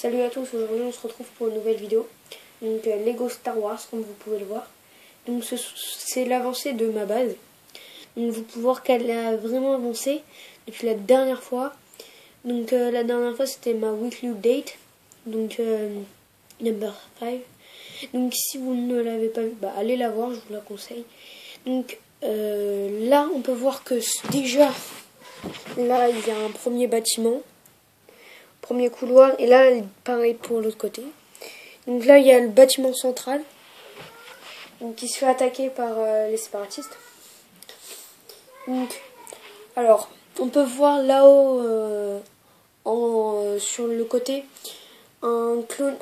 Salut à tous, aujourd'hui on se retrouve pour une nouvelle vidéo. Donc Lego Star Wars, comme vous pouvez le voir. Donc c'est l'avancée de ma base. Donc vous pouvez voir qu'elle a vraiment avancé depuis la dernière fois. Donc la dernière fois c'était ma weekly update. Donc number 5. Donc si vous ne l'avez pas vu, bah, allez la voir, je vous la conseille. Donc là on peut voir que déjà, là il y a un premier bâtiment. Premier couloir, et là pareil pour l'autre côté. Donc là il y a le bâtiment central, donc, qui se fait attaquer par les séparatistes. Donc alors on peut voir là-haut sur le côté un clone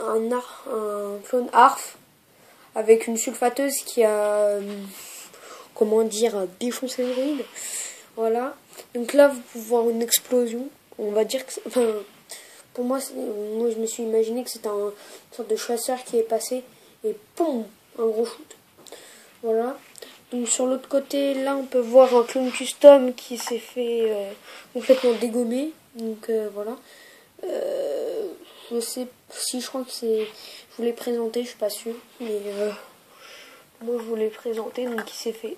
ARF avec une sulfateuse qui a comment dire défoncé le droïde. Voilà, donc là vous pouvez voir une explosion, on va dire que pour moi, je me suis imaginé que c'était une sorte de chasseur qui est passé et poum, un gros shoot. Voilà. Donc sur l'autre côté, là, on peut voir un clone custom qui s'est fait complètement dégommer. Donc voilà. Je sais si je crois que c'est. Je vous l'ai présenté, je suis pas sûre, mais moi je vous l'ai présenté. Donc il s'est fait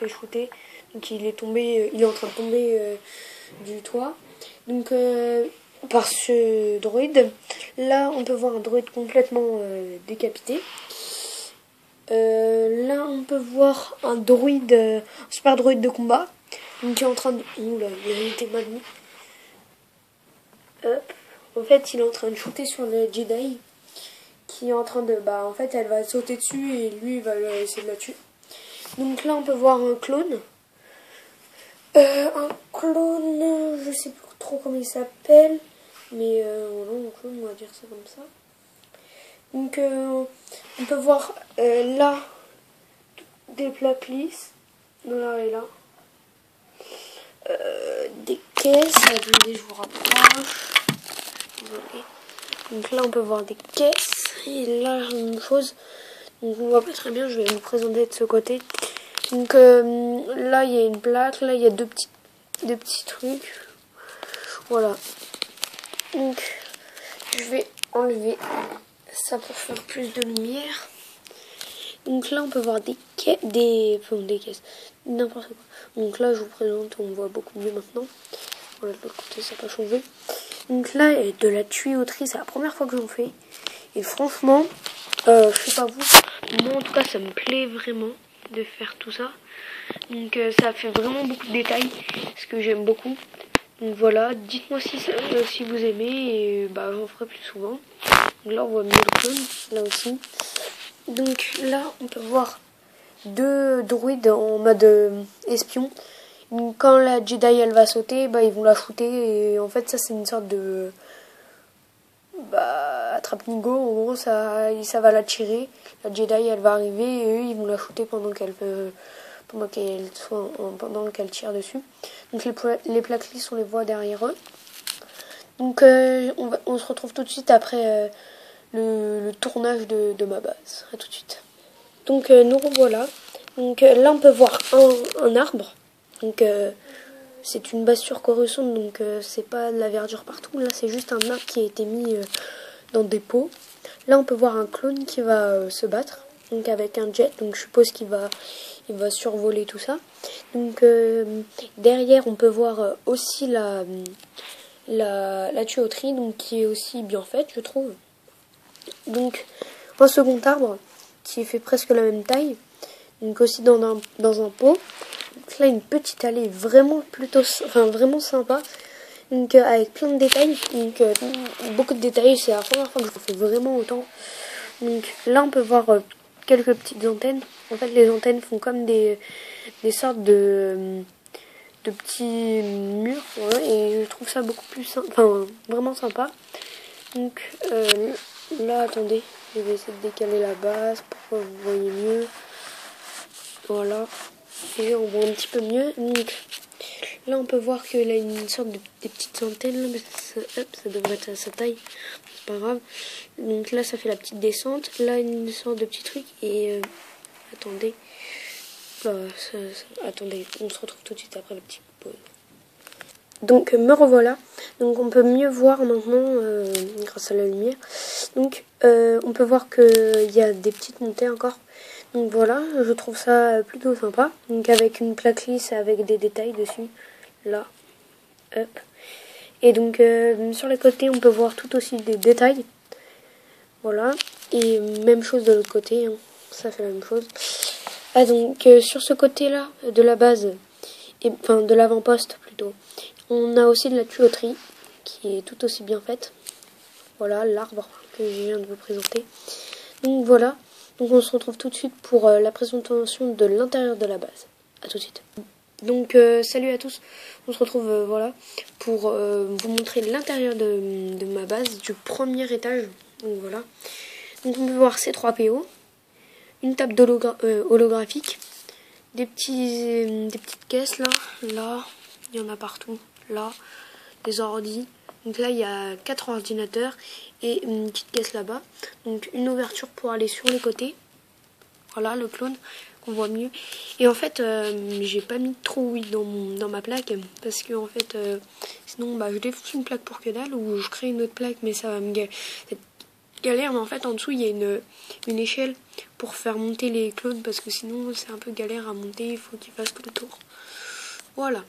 shooter. Donc il est tombé, il est en train de tomber du toit. Donc par ce droïde. Là, on peut voir un droïde complètement décapité. Là, on peut voir un droïde, un super droïde de combat, donc qui est en train de... Oula, il a été mal mis. Hop. En fait, il est en train de shooter sur le Jedi, qui est en train de... Bah, en fait, elle va sauter dessus et lui, il va essayer de la tuer. Donc là, on peut voir un clone. Un clone, je sais plus trop comment il s'appelle. Mais on va dire ça comme ça. Donc on peut voir là des plaques lisses, là et là. Des caisses, attendez, je vous rapproche. Désolé. Donc là on peut voir des caisses. Et là la même chose. Donc on voit pas très bien, je vais vous présenter de ce côté. Donc là il y a une plaque, là il y a deux petits trucs. Voilà. Donc je vais enlever ça pour faire plus de lumière. Donc là on peut voir des caisses, n'importe quoi. Donc là je vous présente, on voit beaucoup mieux maintenant. Voilà, de l'autre côté ça n'a pas changé. Donc là il y a de la tuyauterie, c'est la première fois que j'en fais. Et franchement, je sais pas vous, moi en tout cas ça me plaît vraiment de faire tout ça. Donc ça fait vraiment beaucoup de détails, ce que j'aime beaucoup. Donc voilà, dites-moi si vous aimez et bah j'en ferai plus souvent. Donc là on voit mieux le clone, là aussi. Donc là on peut voir deux droïdes en mode espion. Donc, quand la Jedi elle va sauter, bah ils vont la shooter et en fait ça c'est une sorte de attrape-nigo. En gros ça va la tirer. La Jedi elle va arriver et eux ils vont la shooter pendant qu'elle tire dessus. Donc les plaques lisses on les voit derrière eux. Donc on se retrouve tout de suite après le tournage de ma base. À tout de suite. Donc nous revoilà. Donc là on peut voir un arbre. Donc c'est une base sur Coruscant, donc c'est pas de la verdure partout. Là c'est juste un arbre qui a été mis dans des pots. Là on peut voir un clone qui va se battre. Donc avec un jet, donc je suppose qu'il va survoler tout ça. Donc derrière on peut voir aussi la tuyauterie, donc qui est aussi bien faite je trouve. Donc un second arbre qui fait presque la même taille, donc aussi dans un pot. Donc là une petite allée vraiment vraiment sympa, donc avec plein de détails, donc beaucoup de détails, c'est la première fois que je fais vraiment autant. Donc là on peut voir quelques petites antennes. En fait les antennes font comme des sortes de petits murs, ouais, et je trouve ça beaucoup plus vraiment sympa. Donc là attendez, je vais essayer de décaler la base pour que vous voyez mieux. Voilà, et on voit un petit peu mieux. Donc là on peut voir qu'il a une sorte des petites antennes là, mais ça devrait être à sa taille, c'est pas grave. Donc là ça fait la petite descente, là une sorte de petit truc, et attendez, attendez, on se retrouve tout de suite après le petit pause. Donc me revoilà. Donc on peut mieux voir maintenant grâce à la lumière. Donc on peut voir qu'il y a des petites montées encore. Donc voilà, je trouve ça plutôt sympa. Donc avec une plaque lisse avec des détails dessus. Là. Hop. Et donc sur les côtés on peut voir tout aussi des détails. Voilà. Et même chose de l'autre côté. Hein. Ça fait la même chose. Ah donc sur ce côté là de la base. Enfin de l'avant-poste plutôt. On a aussi de la tuyauterie qui est tout aussi bien faite. Voilà l'arbre que je viens de vous présenter. Donc voilà, donc on se retrouve tout de suite pour la présentation de l'intérieur de la base. A tout de suite. Donc salut à tous, on se retrouve voilà pour vous montrer l'intérieur de ma base du premier étage. Donc voilà. Donc on peut voir ces 3 PO, une table holographique, des petites caisses là, il y en a partout. Là, des ordi. Donc là, il y a 4 ordinateurs et une petite caisse là-bas. Donc une ouverture pour aller sur les côtés. Voilà, le clone, on voit mieux. Et en fait, j'ai pas mis trop huile dans ma plaque parce que en fait, sinon, je défonce une plaque pour que dalle ou je crée une autre plaque, mais ça va me galère. Mais en fait, en dessous, il y a une échelle pour faire monter les clones parce que sinon, c'est un peu galère à monter. Il faut qu'ils fassent tout le tour. Voilà.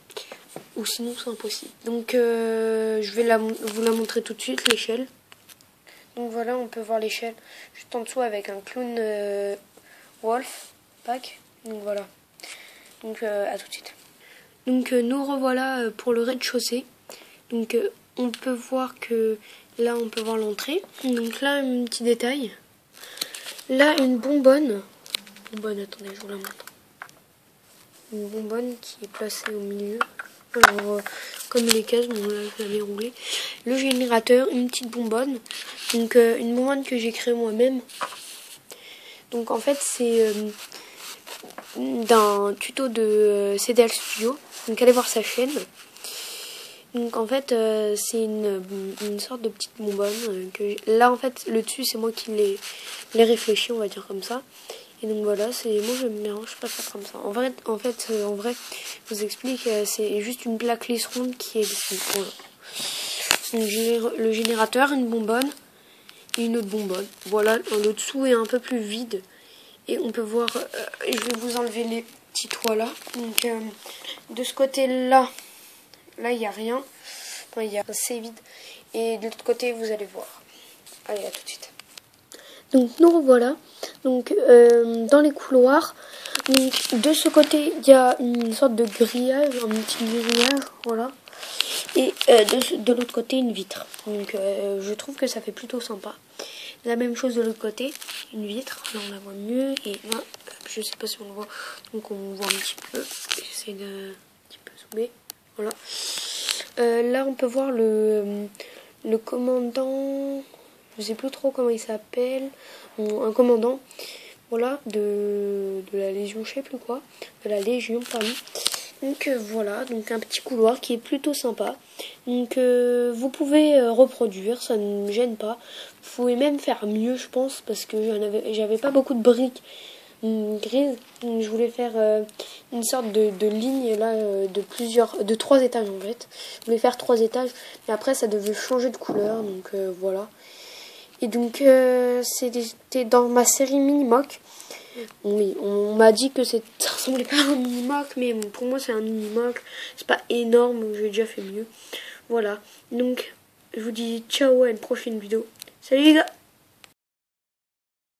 Ou sinon c'est impossible. Donc je vais vous la montrer tout de suite, l'échelle. Donc voilà, on peut voir l'échelle juste en dessous avec un clone Wolf pack. Donc voilà. Donc à tout de suite. Donc nous revoilà pour le rez-de-chaussée. Donc on peut voir que là on peut voir l'entrée. Donc là un petit détail. Là une bonbonne. Attendez, je vous la montre. Une bonbonne qui est placée au milieu. Alors, comme les cases, bon là je l'avais roulé. Le générateur, une petite bonbonne. Donc une bonbonne que j'ai créée moi-même. Donc en fait c'est d'un tuto de CDL Studio. Donc allez voir sa chaîne. Donc en fait c'est une sorte de petite bonbonne. Là en fait le dessus c'est moi qui l'ai réfléchi, on va dire comme ça. Et donc voilà, moi j'aime bien, je préfère comme ça. En vrai, je vous explique, c'est juste une plaque lisse ronde qui est dessus. Voilà. Donc le générateur, une bonbonne et une autre bonbonne. Voilà, le dessous est un peu plus vide. Et on peut voir, je vais vous enlever les petits toits là. Donc de ce côté-là, là il n'y a rien. Enfin, c'est vide. Et de l'autre côté, vous allez voir. Allez, à tout de suite. Donc nous revoilà. Donc dans les couloirs, donc, de ce côté il y a une sorte de grillage, un petit grillage, voilà. Et de l'autre côté une vitre. Donc je trouve que ça fait plutôt sympa. La même chose de l'autre côté, une vitre. Là on la voit mieux et là, je sais pas si on le voit. Donc on voit un petit peu. J'essaie de un petit peu zoomer. Voilà. Là on peut voir le commandant. Je sais plus trop comment il s'appelle. Un commandant, voilà, de la Légion, je sais plus quoi. De la Légion, pardon. Donc voilà, donc un petit couloir qui est plutôt sympa. Donc vous pouvez reproduire, ça ne me gêne pas. Vous pouvez même faire mieux, je pense, parce que j'avais pas beaucoup de briques grises. Donc je voulais faire une sorte de ligne là de 3 étages en fait. Je voulais faire 3 étages, mais après ça devait changer de couleur, donc voilà. Et donc c'était dans ma série Minimoc. Oui, on m'a dit que ça ressemblait pas à un Minimoc, mais pour moi c'est un Minimoc. C'est pas énorme, j'ai déjà fait mieux. Voilà, donc je vous dis ciao à une prochaine vidéo. Salut les gars!